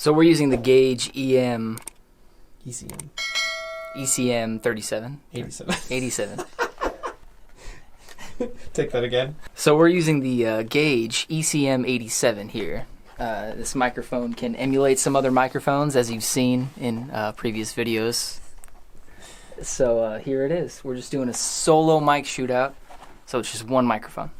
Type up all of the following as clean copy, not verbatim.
So we're using the Gauge ECM. ECM. ECM37. 87. 87. Take that again. So we're using the Gauge ECM87 here. This microphone can emulate some other microphones, as you've seen in previous videos. So here it is. We're just doing a solo mic shootout. So it's just one microphone.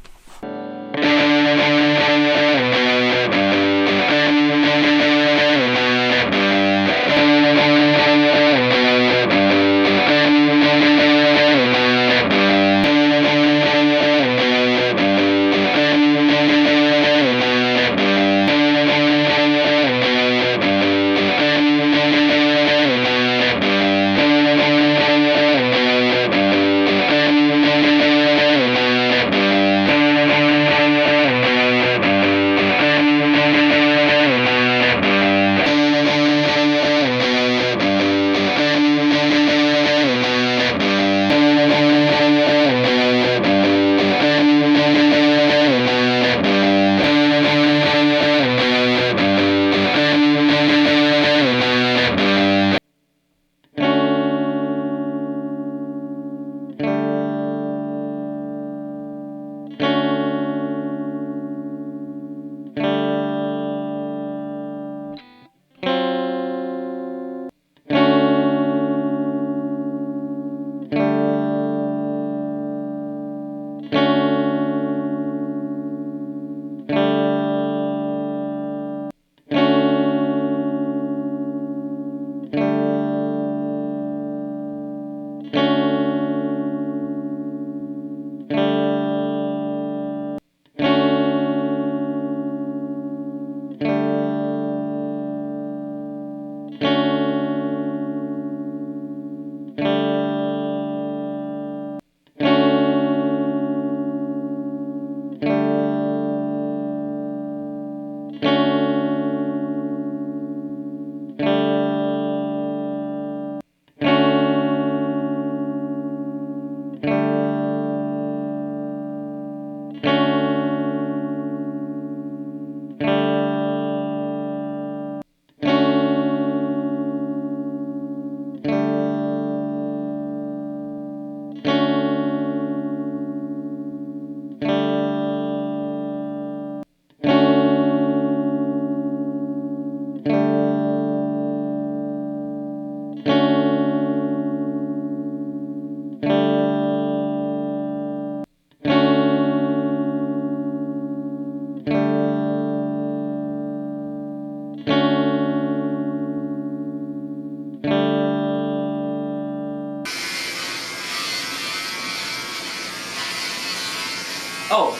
Oh,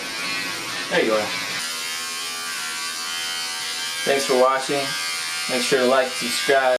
there you are. Thanks for watching. Make sure to like, subscribe.